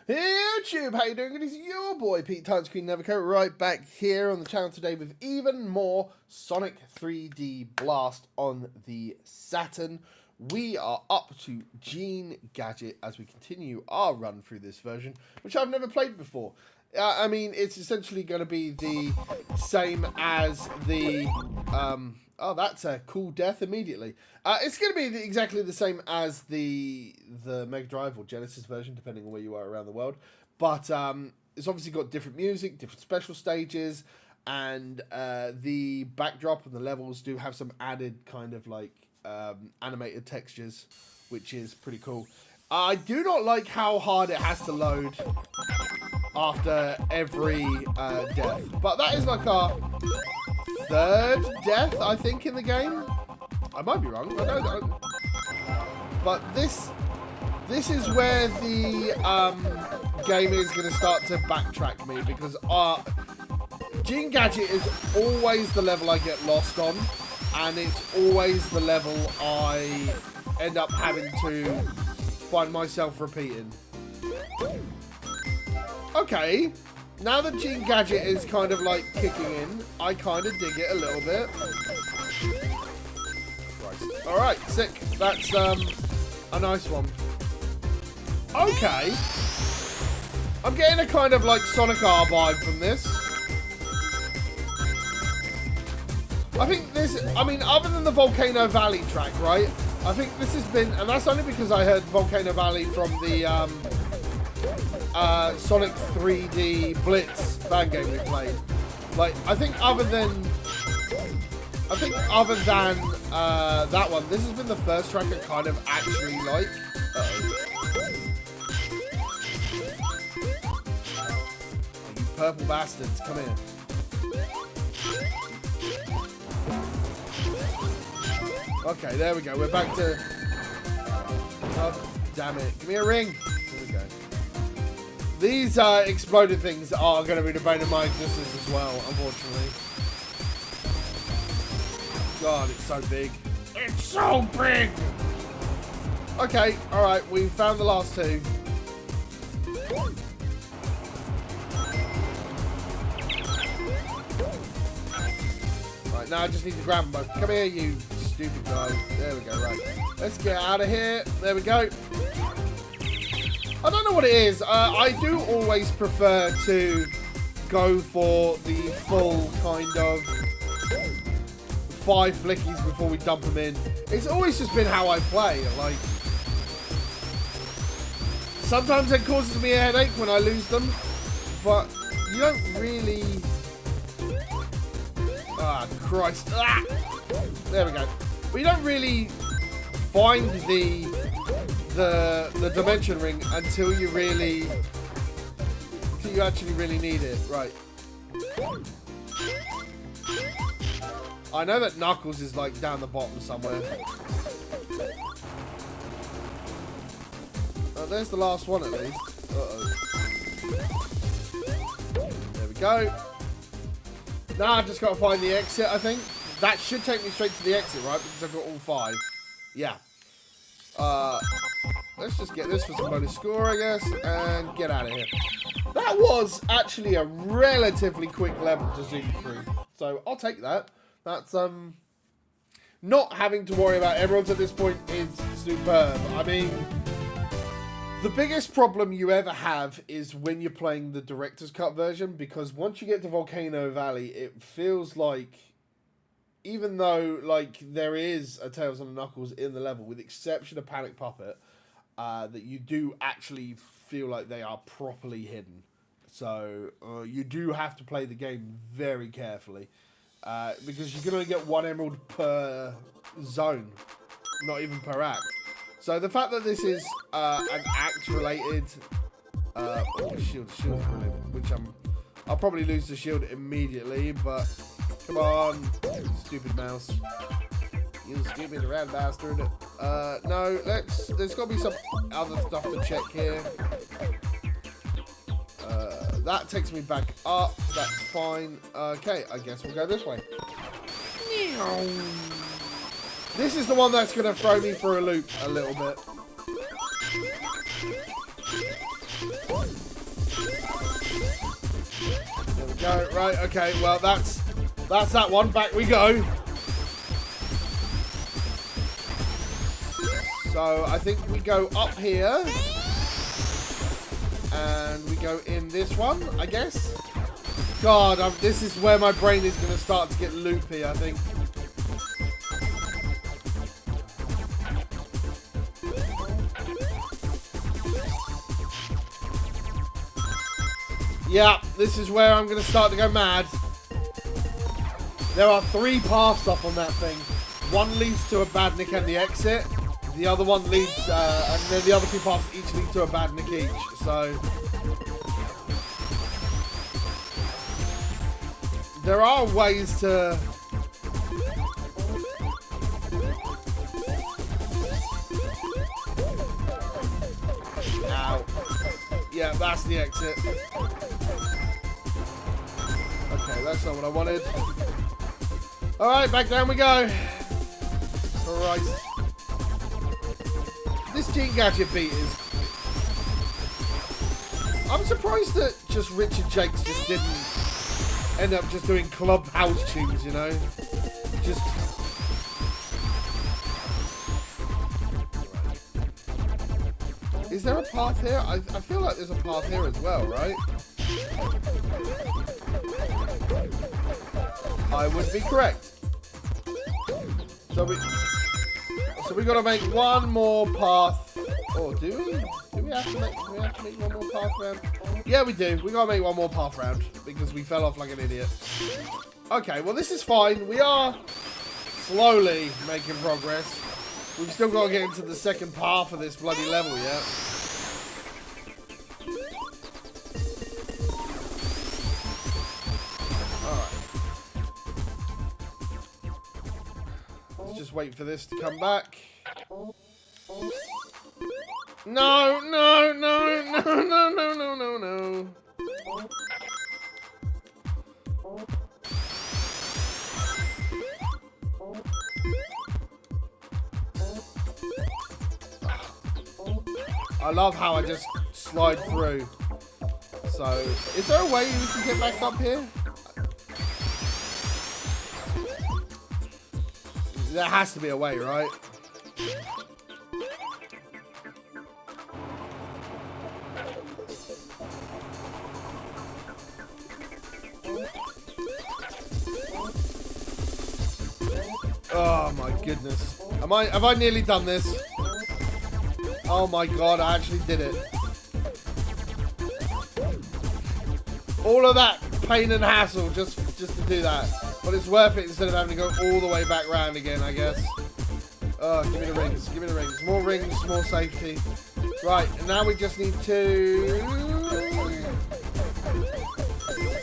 YouTube, how you doing? It is your boy Pete Timescreen Nevercoat right back here on the channel today with even more Sonic 3D Blast on the Saturn. We are up to Gene Gadget as we continue our run through this version, which I've never played before. I mean, it's essentially going to be the same as the... oh, that's a cool death immediately. It's going to be exactly the same as the Mega Drive or Genesis version, depending on where you are around the world. But it's obviously got different music, different special stages, and the backdrop and the levels do have some added kind of like animated textures, which is pretty cool. I do not like how hard it has to load after every death. But that is like our third death, I think, in the game. I might be wrong. I don't. But this is where the game is going to start to backtrack me, because Gene Gadget is always the level I get lost on, and it's always the level I end up having to find myself repeating. Okay, now that Gene Gadget is kind of like kicking in, I kind of dig it a little bit. Christ. All right, sick. That's a nice one. Okay, I'm getting a kind of like Sonic R vibe from this. I think this, I mean, other than the Volcano Valley track, right? I think this has been, and that's only because I heard Volcano Valley from the Sonic 3D Blitz fan game we played. Like, I think other than that one, this has been the first track I kind of actually like. You purple bastards, come here. Okay, there we go. We're back to... Oh, damn it. Give me a ring. There we go. These exploded things are going to be the bane of my existence as well, unfortunately. God, it's so big. It's so big! Okay, alright. We found the last two. Right, now I just need to grab them both. Come here, you... stupid guy. There we go, right. Let's get out of here. There we go. I don't know what it is. I do always prefer to go for the full kind of 5 flickies before we dump them in. It's always just been how I play. Like, sometimes it causes me a headache when I lose them, but you don't really... Ah, Christ. Ah! There we go. We don't really find the dimension ring until you actually really need it. Right. I know that Knuckles is like down the bottom somewhere. Oh, there's the last one at least. Uh-oh. There we go. Now I've just got to find the exit, I think. That should take me straight to the exit, right? Because I've got all 5. Yeah. Let's just get this for some bonus score, I guess, and get out of here. That was actually a relatively quick level to zoom through. So I'll take that. That's, not having to worry about emeralds at this point is superb. I mean, the biggest problem you ever have is when you're playing the director's cut version, because once you get to Volcano Valley, it feels like, even though, like, there is a Tails and a Knuckles in the level, with the exception of Panic Puppet, that you do actually feel like they are properly hidden. So, you do have to play the game very carefully, because you can only get 1 emerald per zone, not even per act. So, the fact that this is an act-related... oh, shield's brilliant, which I'll probably lose the shield immediately, but... Come on, stupid mouse. You stupid rat bastard. No, there's got to be some other stuff to check here. That takes me back up. That's fine. Okay, I guess we'll go this way. This is the one that's going to throw me for a loop a little bit. Go, right, okay, well, that's that one. Back we go. So, I think we go up here. And we go in this one, I guess. God, this is where my brain is going to start to get loopy, I think. Yeah, this is where I'm going to start to go mad. There are 3 paths up on that thing. One leads to a badnik and the exit. The other one leads, and then the other 2 paths each lead to a badnik each. So there are ways to... Ow. Yeah, that's the exit. Okay, that's not what I wanted. Alright, back down we go. Christ. This Team Gadget beat is... I'm surprised that just Richard Jakes just didn't end up just doing clubhouse tunes, you know? Just... Is there a path here? I feel like there's a path here as well, right? I would be correct. So we gotta make one more path. Oh, do we? Do we have to make one more path round? Yeah, we do. We gotta make one more path round because we fell off like an idiot. Okay, well this is fine. We are slowly making progress. We've still got to get into the second path of this bloody level yet. Just wait for this to come back. No, no, no, no, no, no, no, no, no. I love how I just slide through. So, is there a way we can get back up here? There has to be a way, right? Oh my goodness. Have I nearly done this? Oh my god, I actually did it. All of that pain and hassle just to do that. But it's worth it instead of having to go all the way back round again, I guess. Oh, give me the rings. Give me the rings. More rings, more safety. Right, and now we just need to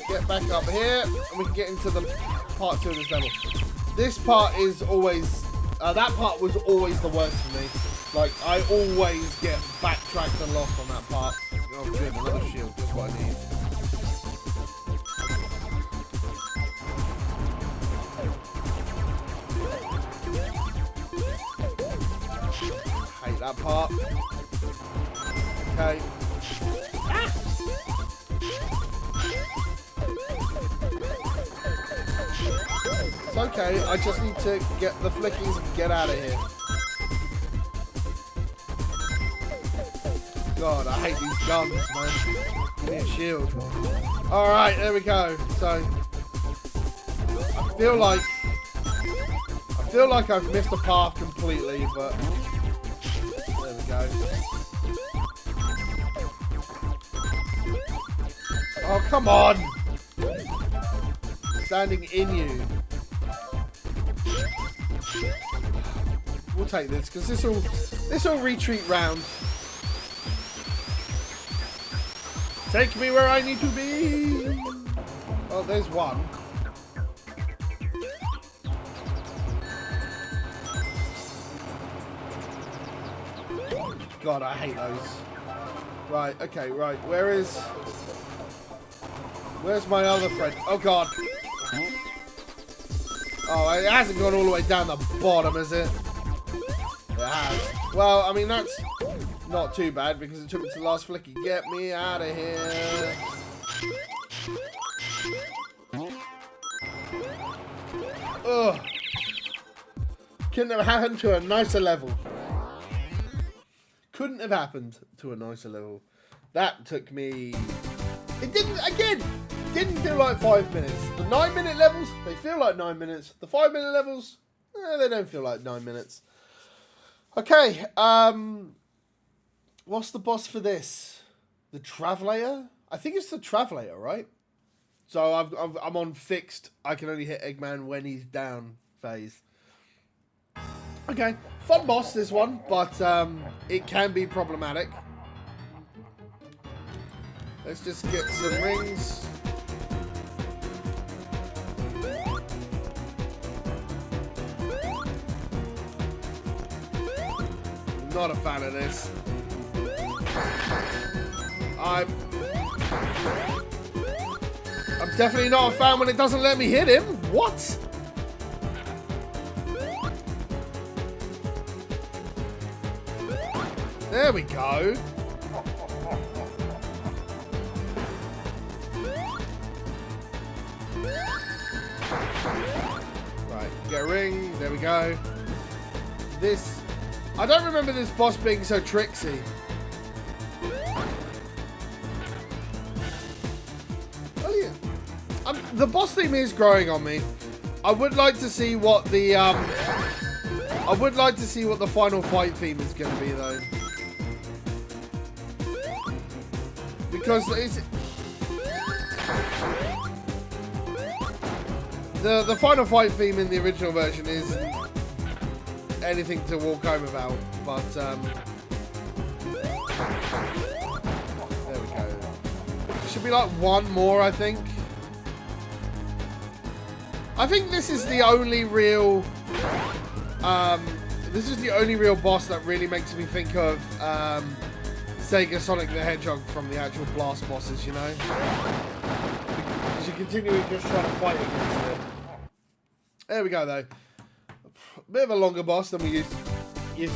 get back up here, and we can get into the part 2 of this level. This part is always... that part was always the worst for me. Like, I always get backtracked and lost on that part. Oh, good. Another shield. Just what I need. Hate that part. Okay. Ah! It's okay. I just need to get the flickies and get out of here. God, I hate these guns, man. Give me a shield. Alright, there we go. So, I feel like I've missed a path completely, but there we go. Oh, come on! Standing in you. We'll take this, because this'll retreat round. Take me where I need to be. Oh, there's one. God, I hate those. Right, okay, right. Where's my other friend? Oh, God. Oh, it hasn't gone all the way down the bottom, has it? It has. Well, I mean, that's not too bad because it took me to the last flicky. Get me out of here. Ugh. Couldn't have happened to a nicer level. Couldn't have happened to a nicer level. That took me... It didn't feel like 5 minutes. The 9-minute levels, they feel like 9 minutes. The 5-minute levels, they don't feel like 9 minutes. Okay, what's the boss for this? The Travelator? I think it's the Travelator, right? So I'm on fixed, I can only hit Eggman when he's down phase. Okay, fun boss this one, but it can be problematic. Let's just get some rings. Not a fan of this. I'm definitely not a fan when it doesn't let me hit him. What? There we go. Right, get a ring. There we go. This... I don't remember this boss being so tricksy. Brilliant. The boss theme is growing on me. I would like to see what the final fight theme is going to be though. Because it's... The final fight theme in the original version isn't anything to walk home about, but there we go. Should be like one more, I think. I think this is the only real boss that really makes me think of Sega Sonic the Hedgehog from the actual Blast bosses, you know? Because you continually just trying to fight against it. There we go, though. A bit of a longer boss than we used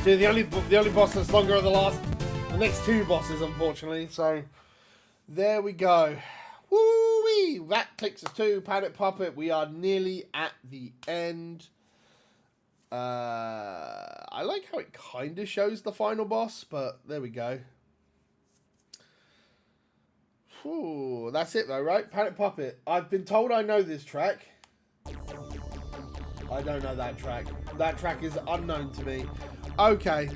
to. The only boss that's longer are the next two bosses, unfortunately. So, there we go. Woo-wee! That takes us to Planet Puppet. We are nearly at the end. I like how it kind of shows the final boss, but there we go. Whew, that's it though, right? Planet Puppet. I've been told I know this track. I don't know that track. That track is unknown to me. Okay.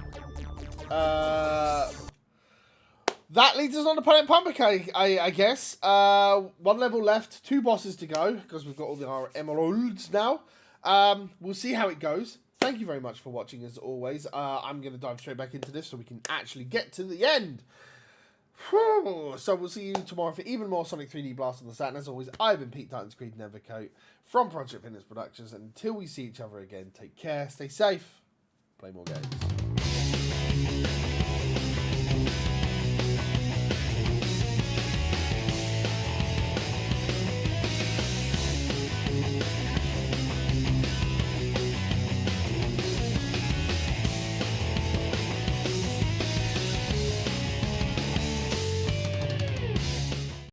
That leads us on to Planet Pumpkin, I guess. One level left, 2 bosses to go, because we've got all our emeralds now. We'll see how it goes. Thank you very much for watching, as always. I'm going to dive straight back into this so we can actually get to the end. Whew. So we'll see you tomorrow for even more Sonic 3D Blast on the Saturn. As always, I've been Pete Titans Creed Nevercoat from Project Fitness Productions. And until we see each other again, take care, stay safe, play more games.